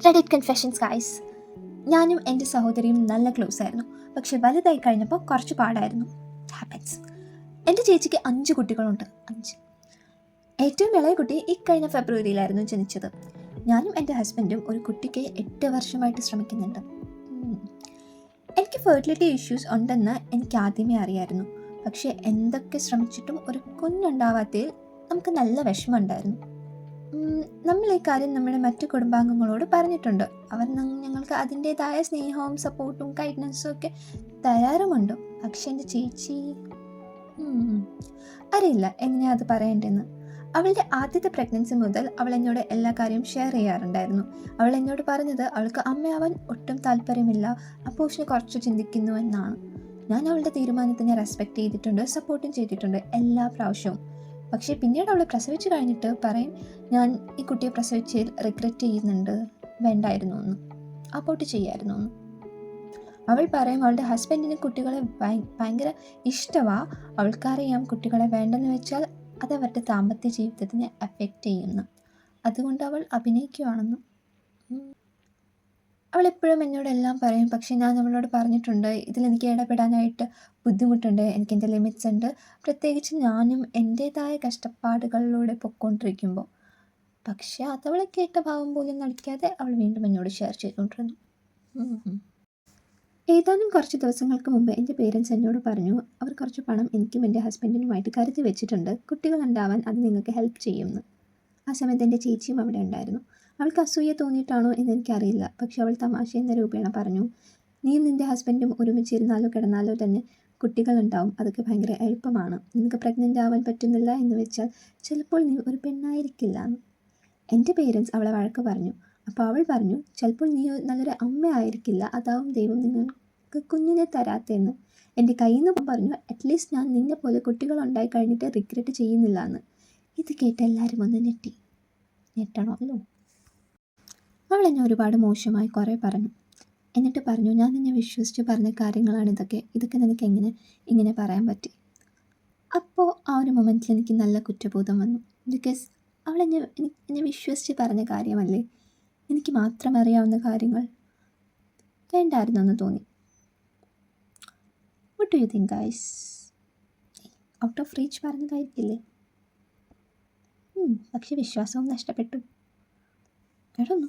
Reddit confessions guys. ഞാനും എൻ്റെ സഹോദരിയും നല്ല ക്ലോസ് ആയിരുന്നു. പക്ഷെ വലുതായി കഴിഞ്ഞപ്പോൾ കുറച്ച് പാടായിരുന്നു. ഹാപ്പൻസ്. എൻ്റെ ചേച്ചിക്ക് 5 കുട്ടികളുണ്ട്. 5. ഏറ്റവും ഇളയ കുട്ടി ഇക്കഴിഞ്ഞ ഫെബ്രുവരിയിലായിരുന്നു ജനിച്ചത്. ഞാനും എൻ്റെ ഹസ്ബൻഡും ഒരു കുട്ടിക്ക് 8 വർഷമായിട്ട് ശ്രമിക്കുന്നുണ്ട്. എനിക്ക് ഫെർട്ടിലിറ്റി ഇഷ്യൂസ് ഉണ്ടെന്ന് എനിക്ക് ആദ്യമേ അറിയായിരുന്നു. പക്ഷേ എന്തൊക്കെ ശ്രമിച്ചിട്ടും ഒരു കുഞ്ഞുണ്ടാവാത്തതിൽ നമുക്ക് നല്ല വിഷമമുണ്ടായിരുന്നു. നമ്മൾ ഈ കാര്യം നമ്മുടെ മറ്റു കുടുംബാംഗങ്ങളോട് പറഞ്ഞിട്ടുണ്ട്. അവർ ഞങ്ങൾക്ക് അതിൻ്റേതായ സ്നേഹവും സപ്പോർട്ടും ഗൈഡൻസും ഒക്കെ തരാറുമുണ്ട്. പക്ഷെ എൻ്റെ ചേച്ചി അറിയില്ല എങ്ങനെയാ അത് പറയേണ്ടതെന്ന്. അവളുടെ ആദ്യത്തെ പ്രഗ്നൻസി മുതൽ അവൾ എന്നോട് എല്ലാ കാര്യവും ഷെയർ ചെയ്യാറുണ്ടായിരുന്നു. അവൾ എന്നോട് പറഞ്ഞത് അവൾക്ക് അമ്മയാവാൻ ഒട്ടും താല്പര്യമില്ല, അപ്പോഷന് കുറച്ച് ചിന്തിക്കുന്നു എന്നാണ്. ഞാൻ അവളുടെ തീരുമാനത്തിനെ റെസ്പെക്റ്റ് ചെയ്തിട്ടുണ്ട്, സപ്പോർട്ടും ചെയ്തിട്ടുണ്ട് എല്ലാ പ്രാവശ്യവും. പക്ഷേ പിന്നീട് അവൾ പ്രസവിച്ച് കഴിഞ്ഞിട്ട് പറയും, ഞാൻ ഈ കുട്ടിയെ പ്രസവിച്ചതിൽ റിഗ്രറ്റ് ചെയ്യുന്നുണ്ട്, വേണ്ടായിരുന്നു എന്ന്, അബോർട്ട് ചെയ്യായിരുന്നു എന്ന്. അവൾ പറയും അവളുടെ ഹസ്ബൻഡിന് കുട്ടികളെ ഭയങ്കര ഇഷ്ടമാണ്. അവൾക്കറിയാം കുട്ടികളെ വേണ്ടെന്ന് വെച്ചാൽ അത് അവരുടെ ദാമ്പത്യ ജീവിതത്തിനെ അഫക്റ്റ് ചെയ്യുന്നു. അതുകൊണ്ട് അവൾ അഭിനയിക്കുകയാണെന്ന്. അവളെപ്പോഴും എന്നോടെല്ലാം പറയും. പക്ഷേ ഞാൻ അവളോട് പറഞ്ഞിട്ടുണ്ട്, ഇതിലെനിക്ക് ഇടപെടാനായിട്ട് ബുദ്ധിമുട്ടുണ്ട്, എനിക്കെൻ്റെ ലിമിറ്റ്സ് ഉണ്ട്. പ്രത്യേകിച്ച് ഞാനും എൻ്റേതായ കഷ്ടപ്പാടുകളിലൂടെ പൊയ്ക്കൊണ്ടിരിക്കുമ്പോൾ. പക്ഷേ അതവൾ കേട്ട ഭാവം പോലും നടിക്കാതെ അവൾ വീണ്ടും എന്നോട് ഷെയർ ചെയ്തുകൊണ്ടിരുന്നു. ഏതാനും കുറച്ച് ദിവസങ്ങൾക്ക് മുമ്പ് എൻ്റെ പേരൻസ് എന്നോട് പറഞ്ഞു, അവർ കുറച്ച് പണം എനിക്കും എൻ്റെ ഹസ്ബൻഡിനുമായിട്ട് കരുതി വെച്ചിട്ടുണ്ട്, കുട്ടികളുണ്ടാവാൻ അത് നിങ്ങൾക്ക് ഹെൽപ്പ് ചെയ്യുമെന്ന്. ആ സമയത്ത് എൻ്റെ ചേച്ചിയും അവിടെ ഉണ്ടായിരുന്നു. അവൾക്ക് അസൂയ തോന്നിയിട്ടാണോ എന്നെനിക്കറിയില്ല. പക്ഷെ അവൾ തമാശ എന്ന രൂപേണ പറഞ്ഞു, നീയും നിൻ്റെ ഹസ്ബൻഡും ഒരുമിച്ചിരുന്നാലോ കിടന്നാലോ തന്നെ കുട്ടികളുണ്ടാവും, അതൊക്കെ ഭയങ്കര എളുപ്പമാണ്. നിനക്ക് പ്രഗ്നൻ്റ് ആവാൻ പറ്റുന്നില്ല എന്ന് വെച്ചാൽ ചിലപ്പോൾ നീ ഒരു പെണ്ണായിരിക്കില്ല എന്ന്. എൻ്റെ പേരൻസ് അവളെ വഴക്ക് പറഞ്ഞു. അപ്പോൾ അവൾ പറഞ്ഞു, ചിലപ്പോൾ നീ നല്ലൊരു അമ്മ ആയിരിക്കില്ല, അതാവും ദൈവം നിങ്ങൾക്ക് കുഞ്ഞിനെ തരാത്തതെന്ന്. എൻ്റെ കയ്യിൽ നിന്ന് പറഞ്ഞു, അറ്റ്ലീസ്റ്റ് ഞാൻ നിന്നെ പോലെ കുട്ടികളുണ്ടായി കഴിഞ്ഞിട്ട് റിഗ്രറ്റ് ചെയ്യുന്നില്ല എന്ന്. ഇത് കേട്ട് എല്ലാവരും ഒന്ന് ഞെട്ടണമല്ലോ. അവൾ എന്നെ ഒരുപാട് മോശമായി കുറേ പറഞ്ഞു. എന്നിട്ട് പറഞ്ഞു, ഞാൻ നിന്നെ വിശ്വസിച്ച് പറഞ്ഞ കാര്യങ്ങളാണ് ഇതൊക്കെ നിനക്ക് ഇങ്ങനെ പറയാൻ പറ്റി. അപ്പോൾ ആ ഒരു മൊമെൻറ്റിൽ എനിക്ക് നല്ല കുറ്റബോധം വന്നു. ബിക്കോസ് അവൾ എന്നെ വിശ്വസിച്ച് പറഞ്ഞ കാര്യമല്ലേ, എനിക്ക് മാത്രം അറിയാവുന്ന കാര്യങ്ങൾ വേണ്ടായിരുന്നെന്ന് തോന്നി. What do you think guys? Out of reach പറഞ്ഞതായിരിക്കില്ലേ? പക്ഷെ വിശ്വാസവും നഷ്ടപ്പെട്ടു. കേട്ടൊന്നു